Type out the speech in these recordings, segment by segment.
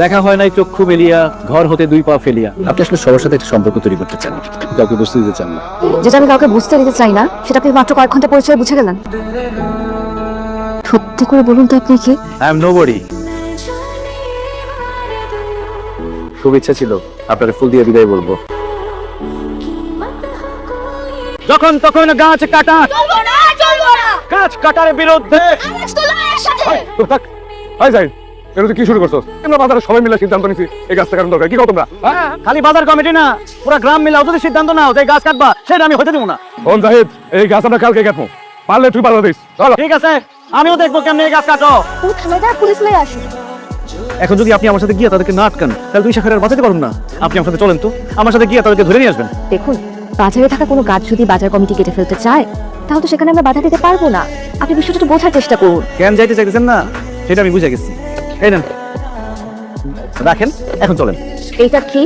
দেখা হয় নাই চক্ষু মেলিয়া, ঘর হতে দুই পা ফেলিয়া। আপনি আসলে সবার সাথে একটা সম্পর্ক তৈরি করতে চান, কাউকে বুঝতে দিতে চান না। যেটা আমি কাউকে বুঝতে দিতে চাই না, সেটা আপনি মাত্র কয়েক ঘন্টা পরিচয় বুঝে গেলেন। সত্যি করে বলুন তো আপনি কে? I am nobody. খুব ইচ্ছা ছিল আপনাকে ফুল দিয়ে বিদায় বলবো। যখন তখন গাছ কাটা, গাছ কাটার বিরুদ্ধে। কি শুরু করছো? আমরা বাজারে সবাই মিলে সিদ্ধান্ত নিছি এই গাছটা কাটার দরকার। কি কও তোমরা? খালি বাজার কমিটি না, পুরো গ্রাম মিলে যদি সিদ্ধান্ত নাও যে গাছ কাটবা, সেটা আমি হতে দেবো না। ওম জাহিদ, এই গাছ আমরা কালকে কাটবো, পারলে তুই পারলে দিস। চলো। ঠিক আছে, আমিও দেখবো কেমনে এই গাছ কাটো। পুলিশ লয়ে আসুন। এখন যদি আপনি আমার সাথে গিয়ে তাদেরকে না আটকান, তাহলে দুই শাখার বাঁচাতে পারুন না। আপনি আমার সাথে চলেন তো, আমার সাথে গিয়ে তাদেরকে ধরে নিয়ে আসবেন। দেখুন, বাজারে থাকা কোনো গাছ যদি বাজার কমিটি কেটে ফেলতে চায়, তাহলে তো সেখানে আমরা বাধা দিতে পারবো না। আপনি বিষয়টা একটু বোঝার চেষ্টা করুন। কেন যাইতে চাইতেছেন না, সেটা আমি বুঝে গেছি। এই নেন, রাখেন, এখন চলেন। এইটা কি?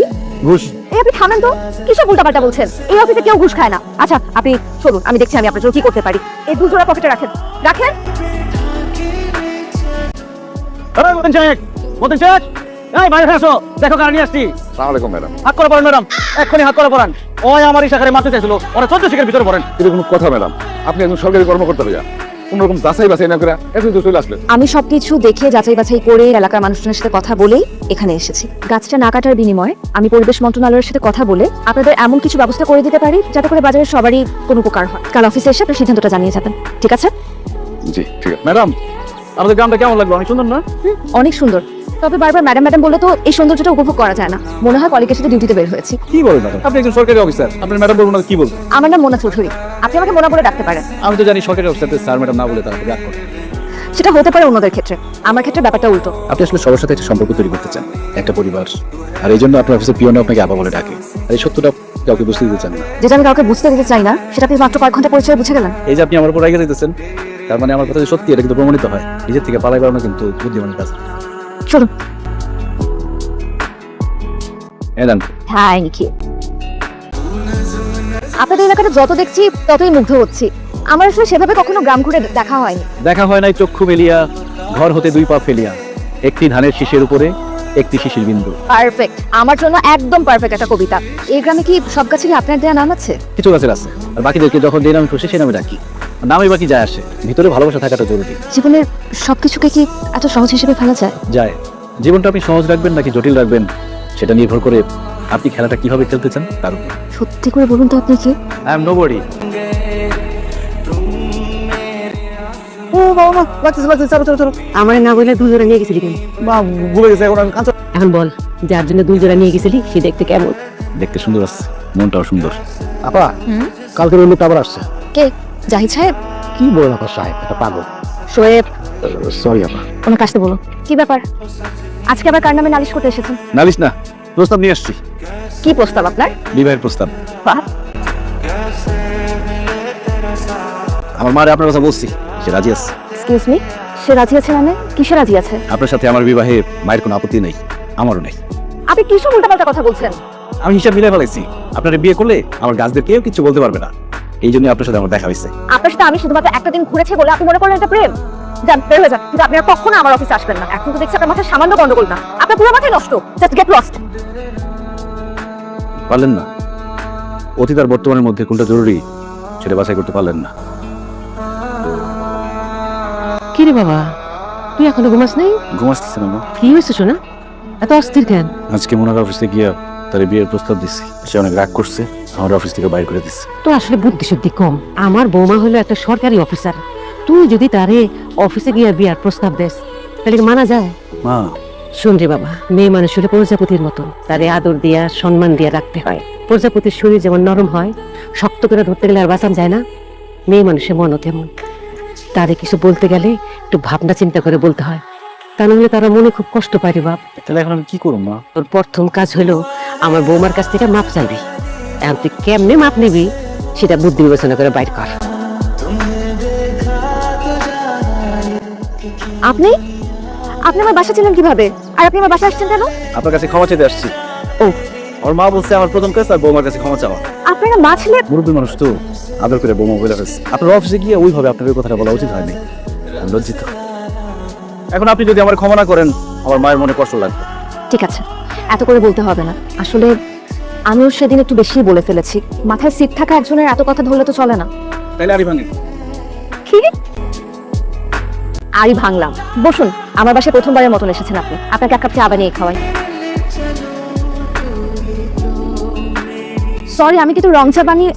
ঘুষ। এই আপনি থামেন তো, কিসব উল্টাপাল্টা বলছেন? এই অফিসে কেউ ঘুষ খায় না। আচ্ছা আপনি চলুন, আমি দেখছি আমি আপনার জন্য কি করতে পারি। এই দুজোড়া পকেটে রাখেন, রাখেন। মতিন শেখ, মতিন শেখ, এই বাইরে আসো, দেখো কারা নিয়ে আসছি। আসসালামু আলাইকুম ম্যাডাম। হাত করে পড়েন ম্যাডাম, এক্ষুনি হাত করে পড়ান। ওই আমার এই শাখারে মারতে চাইছিল, ওরা 14 শিখের ভিতরে পড়েন। এটা কোনো কথা ম্যাডাম? আপনি একজন সরকারি কর্মকর্তা ভাইয়া, কোন রকম যাচাই বাছাই না করে এতদিন তো চলে আসলেন। আমি সবকিছু দেখে যাচাই বাছাই করে এলাকার মানুষজনের সাথে কথা বলেই এখানে এসেছি। গাছটা না কাটার বিনিময়ে আমি পরিবেশ মন্ত্রণালয়ের সাথে কথা বলে আপনাদের এমন কিছু ব্যবস্থা করে দিতে পারি যাতে করে বাজারের সবারই কোনো উপকার হয়। কাল অফিসে এসে আপনার সিদ্ধান্তটা জানিয়ে যাবেন, ঠিক আছে? জি ঠিক আছে। ম্যাডাম, আমাদের গ্রামটা কেমন লাগলো? অনেক সুন্দর না? অনেক সুন্দর। তবে বারবার ম্যাডাম ম্যাডাম বলে তো এই সৌন্দর্যটা উপভোগ করা যায় না। মনে হয় কলিগের সাথে ডিউটিতে বের হয়েছি। কি বলেন ম্যাডাম? আপনি একজন সরকারি অফিসার, আপনার ম্যাডাম বলবো না কি বলবো? আমার নাম মোনা চৌধুরী, আপনি আমাকে মোনা বলে ডাকতে পারেন। আমি তো জানি সরকারি অফিসারদের স্যার ম্যাডাম না বলে তারা রাগ করে। সেটা হতে পারে অন্যদের ক্ষেত্রে, আমার ক্ষেত্রে ব্যাপারটা উল্টো। আপনি আসলে সবার সাথে একটা সম্পর্ক তৈরি করতে চান, একটা পরিবার, আর এই জন্য আপনার অফিসের পিয়নে আপনাকে আবা বলে ডাকে। আর এই সত্যটা কাউকে বুঝতে দিতে চান না। যেটা আমি কাউকে বুঝতে দিতে চাই না, সেটা আপনি মাত্র কয়েক ঘন্টা পরিচয় বুঝে গেলেন। এই যে আপনি আমার উপর রেগে যেতেছেন, তার মানে আমার কথা যে সত্যি, এটা কিন্তু প্রমাণিত হয়। নিজের থেকে পালাই বেড়ানো কিন্তু বুদ্ধিমানের কাজ। চলুন। এলান, থ্যাংক ইউ। আপনাদের এলাকাটা যত দেখছি ততই মুগ্ধ হচ্ছি। আমার আসলে সেভাবে কখনো গ্রাম ঘুরে দেখা হয়নি। দেখা হয় নাই চক্ষু মেলিয়া, ঘর হতে দুই পা ফেলিয়া। একটি ধানের শীষের উপরে একটি শিশির বিন্দু। পারফেক্ট, আমার জন্য একদম পারফেক্ট একটা কবিতা। এই গ্রামে কি সব গাছেরই আপনার দেয়া নাম আছে? কিছু গাছের আছে, আর বাকিদেরকে যখন যে নামে খুশি সেই নামে ডাকি। নামই বাকি যায় আসে, ভিতরে ভালোবাসা থাকাটা জরুরি। জীবনের সবকিছুকে কি এত সহজ হিসেবে ফেলা যায়? যায়। জীবনটা আপনি সহজ রাখবেন নাকি জটিল রাখবেন, সেটা নির্ভর করে আপনি খেলাটা কিভাবে খেলতে চান তার উপর। সত্যি করে বলুন তো আপনি কে? I am nobody. ও বাবা, লাগতেছে, চলো চলো চলো। আমার না বলে দুজোড়া নিয়ে গেছিলি কেন? মা ভুলে গেছে, এখন আমি কাঁচা। এখন বল, যার জন্য দুজোড়া নিয়ে গেছিলি সে দেখতে কেমন? দেখতে সুন্দর আছে, মনটাও সুন্দর। আপা, কালকে ওই লোকটা আবার আসছে। কে? জাহিদ সাহেব? কি বলেন আপা, সাহেব এটা পাগল। শোয়েব। সরি আপা। ওনাকে আসতে বলো। কি ব্যাপার, আজকে আবার কার নামে নালিশ করতে এসেছেন? নালিশ না, প্রস্তাব নিয়ে আসছি। কি প্রস্তাব আপনার? বিবাহের প্রস্তাব। বাহ, আমার মারে আপনার কথা বলছি, সে রাজি আছে। এক্সকিউজ মি, সে রাজি আছে মানে? কিসে রাজি আছে? আপনার সাথে আমার বিবাহে মায়ের কোনো আপত্তি নেই, আমারও নেই। আপনি কিসব উল্টাপাল্টা কথা বলছেন? আমি হিসাব মিলে ফেলাইছি, আপনার বিয়ে করলে আমার গাছদের কেউ কিছু বলতে পারবে না। এই জন্য আপনার সাথে আমার দেখা হয়েছে। আপনার সাথে আমি শুধুমাত্র একটা দিন ঘুরেছি বলে আপনি মনে করেন এটা প্রেম? যান, বের হয়ে যান, কিন্তু আপনি আর কখনো আমার অফিসে আসবেন না। এখন তো দেখছি আপনার মাথায় সামান্য গন্ডগোল না, আপনার পুরো মাথায় নষ্ট। Just get lost. পারলেন না, অতীত আর বর্তমানের মধ্যে কোনটা জরুরি সেটা বাছাই করতে পারলেন না। কি রে বাবা, তুই এখনো ঘুমাস নাই? ঘুমাচ্ছেন না? কি হয়েছে শোনা, এত অস্থির কেন? আজকে মোনার অফিসে গিয়া তার বিয়ের প্রস্তাব দিছি, সে অনেক রাগ করছে, আমার অফিস থেকে বাইর করে দিচ্ছে। তো আসলে বুদ্ধি শুদ্ধি কম। আমার বৌমা হলো একটা সরকারি অফিসার, তুই যদি তারে অফিসে গিয়ে বিয়ার প্রস্তাব দেস তাহলে কি মানা যায়? মা, শোন রে বাবা, মেয়ে মানুষ হলে প্রজাপতির মতো, তারে আদর দিয়া সম্মান দিয়া রাখতে হয়। প্রজাপতির শরীর যেমন নরম হয়, শক্ত করে ধরতে গেলে আর বাঁচান যায় না, মেয়ে মানুষের মনও তেমন। তারে কিছু বলতে গেলে একটু ভাবনা চিন্তা করে বলতে হয়, তা নাহলে তারা মনে খুব কষ্ট পায় রে বাপ। তাহলে এখন আমি কি করবো মা? তোর প্রথম কাজ হলো আমার বৌমার কাছ থেকে মাপ চাইবি। এখন তুই কেমনে মাপ নিবি সেটা বুদ্ধি বিবেচনা করে বাইর কর। আপনি আপনি আমার বাসা ছিলেন কিভাবে, আর আপনি আমার বাসা আসছেন কেন? আপনার কাছে ক্ষমা চাইতে আসছি। ও, আমার মা বলছে আমার প্রথম কাজ আর বৌমার কাছে ক্ষমা চাওয়া। আপনারা মা ছিলেন? মুরব্বী মানুষ তো, আদর করে বৌমা বলে ফেলছে। আপনার অফিসে গিয়ে ওইভাবে আপনার ওই কথাটা বলা উচিত হয়নি, আমি লজ্জিত। এখন আপনি যদি আমার ক্ষমা না করেন আমার মায়ের মনে কষ্ট লাগবে। ঠিক আছে, এত করে বলতে হবে না। আসলে আমিও সেদিন একটু বেশিই বলে ফেলেছি। মাথায় সিট থাকা একজনের এত কথা ধরলে তো চলে না। তাইলে আরি ভাঙে। কি আরই ভাঙলাম? বসুন, আমার বাসায় প্রথমবারের মতন এসেছেন আপনি, আপনাকে এক কাপ চা বানিয়ে খাওয়াই। সরি, আমি কিন্তু রং চা বানিয়ে।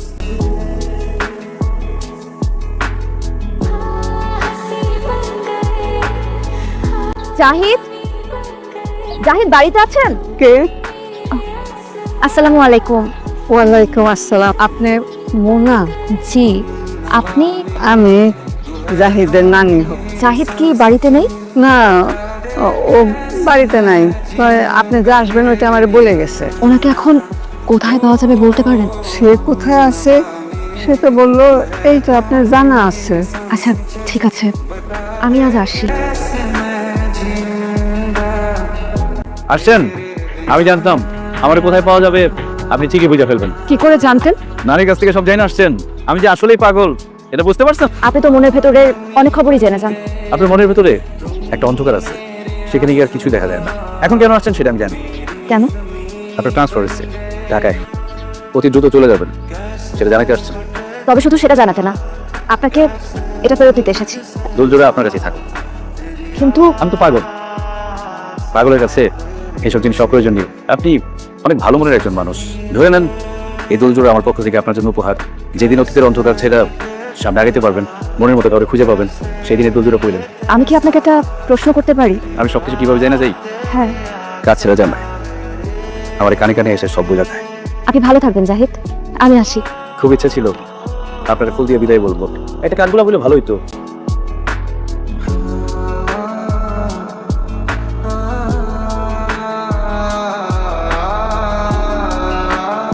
জাহিদ, জাহিদ বাড়িতে আছেন? কে? আসসালামু আলাইকুম। ওয়ালাইকুম আসসালাম। আপনি মোনা? জি, আপনি? আমি জাহিদের নানি হই। জাহিদ কি বাড়িতে নেই? না, ও বাড়িতে নাই। তবে আপনি যে আসবেন ওইটা আমার বলে গেছে। ওনাকে এখন কোথায় পাওয়া যাবে বলতে পারেন? সে কোথায় আছে সে তো বললো এইটা আপনার জানা আছে। আচ্ছা ঠিক আছে, আমি আজ আসি। আসছেন? আমি জানতাম আমার কোথায় পাওয়া যাবে আপনি ঠিকই বুঝে ফেলবেন। কি করে জানতেন? নারীর কাছ থেকে সব জেনে আসছেন। আমি যে আসলেই পাগল এটা বুঝতে পারছেন? আপনি তো মনের ভেতরে অনেক খবরই জেনে যান। আপনার মনের ভেতরে একটা অন্ধকার আছে, সেখানে গিয়ে আর কিছু দেখা যায় না। এখন কেন আসছেন সেটা আমি জানি। কেন? আপনার ট্রান্সফার হচ্ছে ঢাকায়, অতি দ্রুত চলে যাবেন, সেটা জানাতে আসছেন। তবে শুধু সেটা জানাতে না, আপনাকে এটা ফেরত দিতে এসেছি। দুলজোড়া আপনার কাছেই থাকুক। কিন্তু আমি তো পাগল, পাগলের কাছে এসব জিনিস অপ্রয়োজনীয়। আপনি অনেক ভালো মনের একজন মানুষ, ধরে নেন এই দুলজোড়া আমার পক্ষ থেকে আপনার জন্য উপহার। যেদিন অতীতের অন্ধকার ছেড়ে সামনে আগাইতে পারবেন, মনের মতো কাউকে খুঁজে পাবেন, সেই দিনে দুলজোড়া পড়লেন। আমি কি আপনাকে একটা প্রশ্ন করতে পারি? আমি সবকিছু কিভাবে জানা যাই? হ্যাঁ। কাজ ছেড়ে জানায় আমার কানে কানে এসে সব বোঝা যায়। আপনি ভালো থাকবেন জাহিদ, আমি আসি। খুব ইচ্ছা ছিল আপনার ফুল দিয়ে বিদায় বলবো, এটা কানগুলা বলে ভালোই তো।